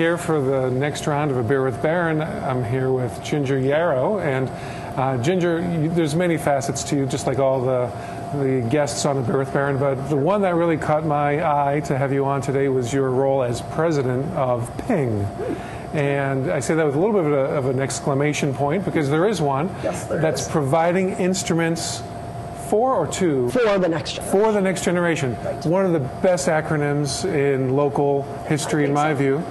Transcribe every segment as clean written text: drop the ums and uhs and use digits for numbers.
here for the next round of A Beer with Baron. I'm here with Ginger Yarrow, and Ginger, there's many facets to you, just like all the guests on A Beer with Baron, but the one that really caught my eye to have you on today was your role as president of Ping. And I say that with a little bit of an exclamation point, because there is one. Yes, there that's is. Providing instruments for the next generation. Right. One of the best acronyms in local history, in my view.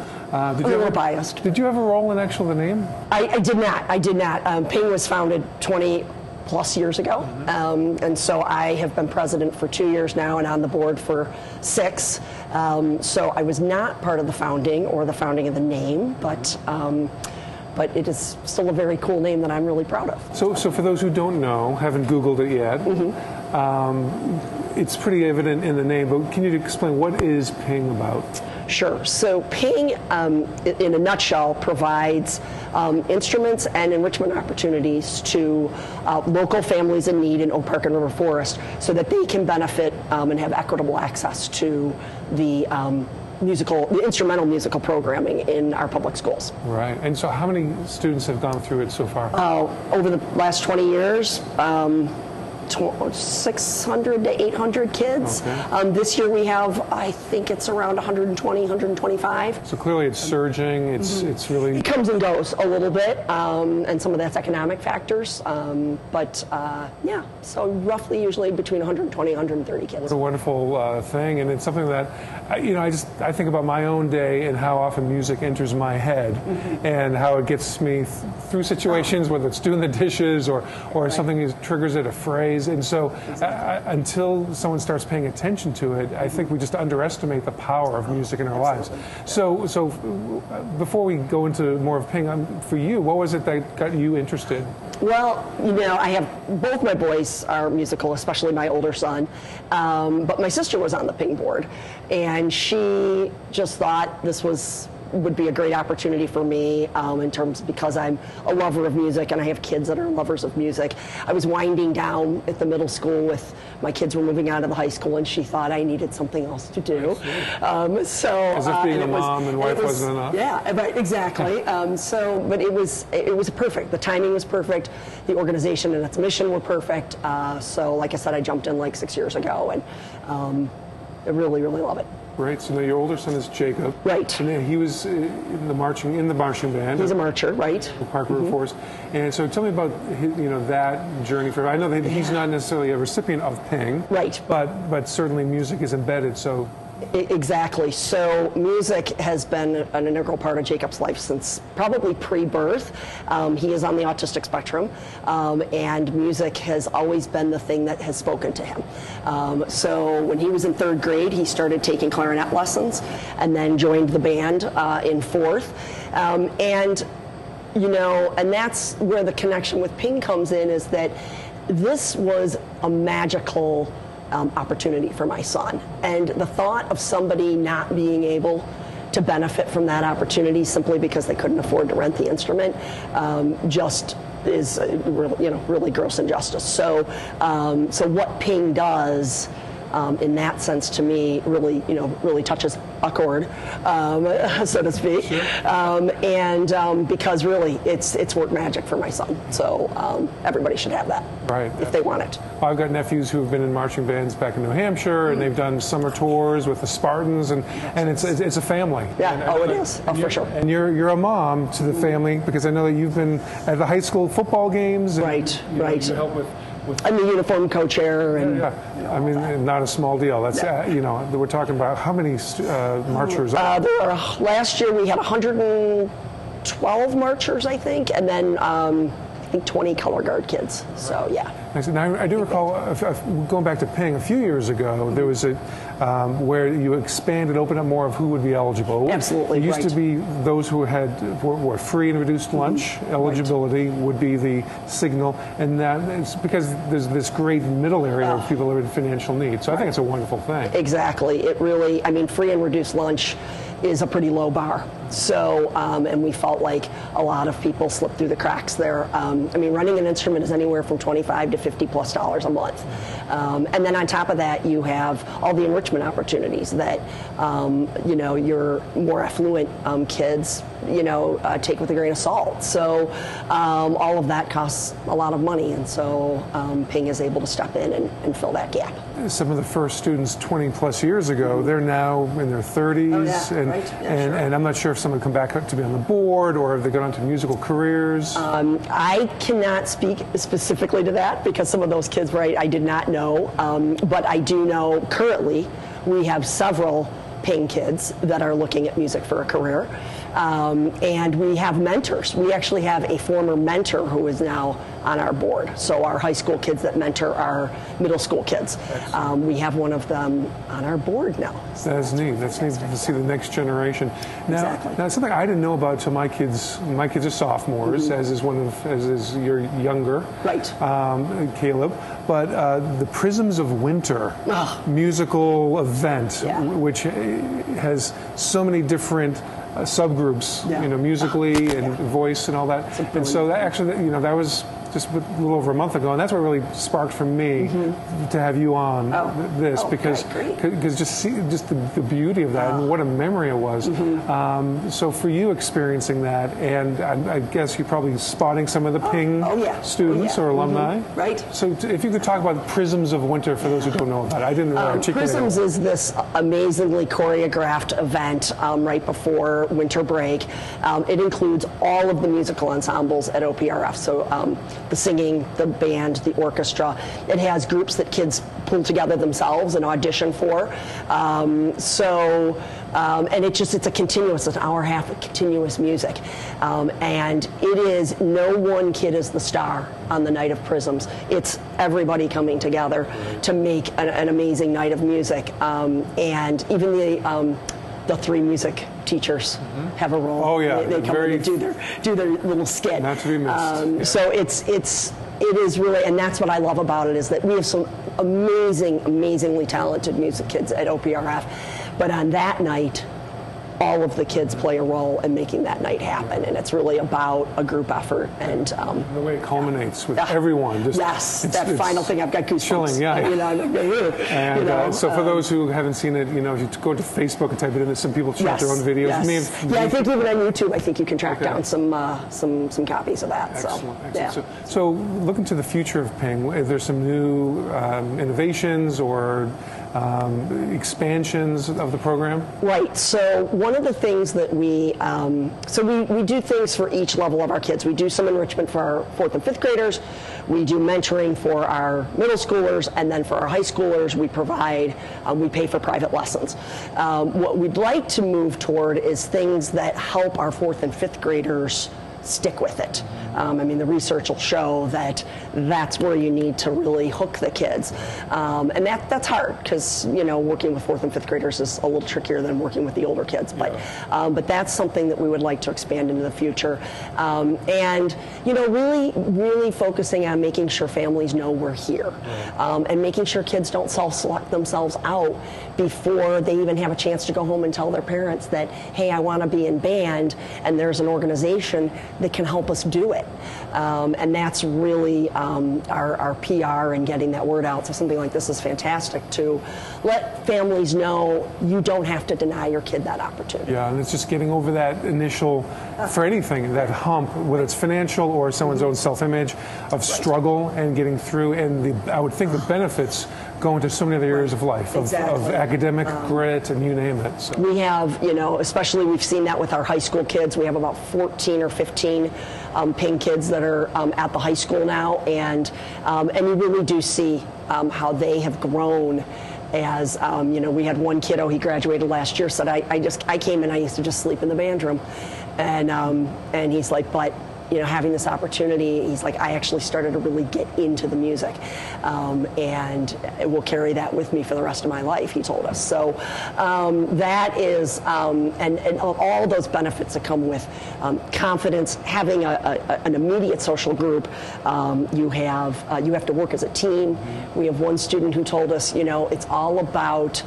Did you have biased. Did you have a role in actually the name? I did not. I did not. Ping was founded 20 plus years ago, and so I have been president for 2 years now and on the board for 6. So I was not part of the founding or the founding of the name, but it is still a very cool name that I'm really proud of. So for those who don't know, haven't Googled it yet, it's pretty evident in the name, but can you explain what is Ping about? Sure. So Ping, in a nutshell, provides instruments and enrichment opportunities to local families in need in Oak Park and River Forest so that they can benefit and have equitable access to the instrumental musical programming in our public schools. Right. And so how many students have gone through it so far? Over the last 20 years, 600 to 800 kids. Okay. This year we have, I think it's around 120, 125. So clearly it's surging. It's really... It comes and goes a little bit, and some of that's economic factors. Yeah, so roughly usually between 120, 130 kids. What a wonderful thing, and it's something that, I think about my own day and how often music enters my head and how it gets me through situations, whether it's doing the dishes or something that triggers it, a phrase. And so until someone starts paying attention to it, I think we just underestimate the power of music in our lives. So before we go into more of Ping, for you, what was it that got you interested? Well, I have both my boys are musical, especially my older son, but my sister was on the Ping board, and she just thought this would be a great opportunity for me because I'm a lover of music and I have kids that are lovers of music. I was winding down at the middle school with my kids were moving out of the high school, and she thought I needed something else to do. As if being a mom and wife wasn't enough. Yeah, right, exactly. But it was perfect. The timing was perfect. The organization and its mission were perfect. So like I said, I jumped in like 6 years ago, and I really, really love it. Right. So now your older son is Jacob. Right. And he was in the marching band. He's a marcher, right? Park River Forest. And so tell me about that journey for him. I know that he's not necessarily a recipient of Ping. Right. But certainly music is embedded. So. Exactly. So music has been an integral part of Jacob's life since probably pre-birth. He is on the autistic spectrum, and music has always been the thing that has spoken to him. So when he was in 3rd grade, he started taking clarinet lessons and then joined the band in 4th. And that's where the connection with Ping comes in, is that this was a magical opportunity for my son, and the thought of somebody not being able to benefit from that opportunity simply because they couldn't afford to rent the instrument just is really gross injustice. So what Ping does in that sense, to me, really touches a chord, so to speak. Sure. Because really, it's work magic for my son. So everybody should have that, right? If they want it. Well, I've got nephews who have been in marching bands back in New Hampshire, and they've done summer tours with the Spartans, and it's a family. Yeah. It is. For sure. And you're a mom to the family, because I know that you've been at the high school football games. And, right. You help with. I'm the uniform co-chair, and I mean, not a small deal. That's we're talking about how many marchers? Last year we had 112 marchers, I think, and then I think 20 color guard kids. So yeah. Now, I do recall going back to Ping a few years ago. There was where you expanded, opened up more of who would be eligible. Absolutely. It used to be those who were free and reduced lunch eligibility would be the signal, and that it's because there's this great middle area of people who are in financial need. So I think it's a wonderful thing. Exactly. It really, free and reduced lunch is a pretty low bar. So, and we felt like a lot of people slipped through the cracks there. I mean, running an instrument is anywhere from $25 to $50+ a month. And then on top of that, you have all the enrichment opportunities that, you know, your more affluent kids, you know, take with a grain of salt. So all of that costs a lot of money. And so Ping is able to step in and fill that gap. Some of the first students 20+ years ago, they're now in their 30s. Oh, yeah, and, right. Yeah, and, sure. and I'm not sure if someone come back to be on the board or if they go on to musical careers. I cannot speak specifically to that because some of those kids, right, I did not know. But I do know currently we have several Ping kids that are looking at music for a career. And we have mentors. We actually have a former mentor who is now on our board. So our high school kids that mentor our middle school kids. We have one of them on our board now. That's neat. That's neat to see the next generation. Now, Exactly. now something I didn't know about until my kids are sophomores, as is your younger, Right. Caleb. But the Prisms of Winter musical event, Yeah. which has so many different subgroups, Yeah. you know, musically and voice and all that. And so that actually, you know, that was just a little over a month ago, and that's what really sparked for me to have you on this, because great. just the beauty of that and what a memory it was. So for you experiencing that, and I guess you're probably spotting some of the Ping students or alumni. Right. So if you could talk about Prisms of Winter for those who don't know about it. I didn't really articulate Prisms it. is this amazingly choreographed event right before winter break. It includes all of the musical ensembles at OPRF. So the singing, the band, the orchestra. It has groups that kids pull together themselves and audition for. And it's a continuous, an hour and a half of continuous music. And it is, no one kid is the star on the night of Prisms. It's everybody coming together to make an amazing night of music. And even the three music teachers have a role. Oh, yeah. They come in and do their little skit. Not to be missed. So it is really, and that's what I love about it, is that we have some amazingly talented music kids at OPRF. But on that night, all of the kids play a role in making that night happen, and it's really about a group effort. And the way it culminates with everyone. Just, that final thing, I've got goosebumps. Chilling, yeah. You know, And so for those who haven't seen it, you know, if you go to Facebook and type it in, some people share their own videos. Yes. I think even on YouTube, I think you can track down some copies of that. Excellent. So looking to the future of Ping, is there some new innovations or expansions of the program? Right. So one of the things that we do things for each level of our kids. We do some enrichment for our 4th and 5th graders. We do mentoring for our middle schoolers, and then for our high schoolers, we pay for private lessons. What we'd like to move toward is things that help our 4th and 5th graders stick with it. I mean, the research will show that that's where you need to really hook the kids. And that's hard because, you know, working with 4th and 5th graders is a little trickier than working with the older kids. But that's something that we would like to expand into the future. And, you know, really focusing on making sure families know we're here. And making sure kids don't self-select themselves out before they even have a chance to go home and tell their parents that, hey, I want to be in band, and there's an organization that can help us do it. And that's really our PR and getting that word out. So something like this is fantastic to let families know you don't have to deny your kid that opportunity. Yeah, and it's just getting over that initial, for anything, that hump, whether it's financial or someone's own self-image, of struggle and getting through. And I would think the benefits go into so many other areas of life, of academic grit, and you name it. So. We have, you know, especially we've seen that with our high school kids. We have about 14 or 15 Ping kids that are at the high school now, and you really do see how they have grown. As you know, we had one kiddo, he graduated last year, said I came in, I used to just sleep in the band room, and he's like, but you know, having this opportunity, he's like, I actually started to really get into the music, and it will carry that with me for the rest of my life, he told us. So that is, and all those benefits that come with confidence, having an immediate social group. You have to work as a team. We have one student who told us, you know, it's all about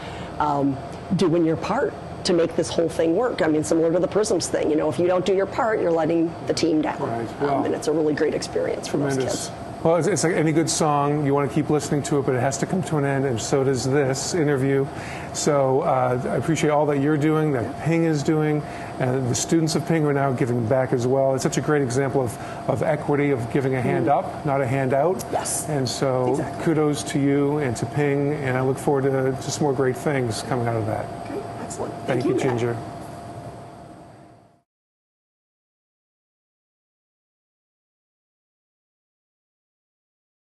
doing your part to make this whole thing work. I mean, similar to the Prisms thing, if you don't do your part, you're letting the team down. Right. Well, and it's a really great experience for those kids. Well, it's like any good song. You want to keep listening to it, but it has to come to an end, and so does this interview. So I appreciate all that you're doing, that Ping is doing, and the students of Ping are now giving back as well. It's such a great example of equity, of giving a hand up, not a handout. Yes. And so kudos to you and to Ping, and I look forward to just more great things coming out of that. Okay. Excellent. Thank you, Matt. Ginger.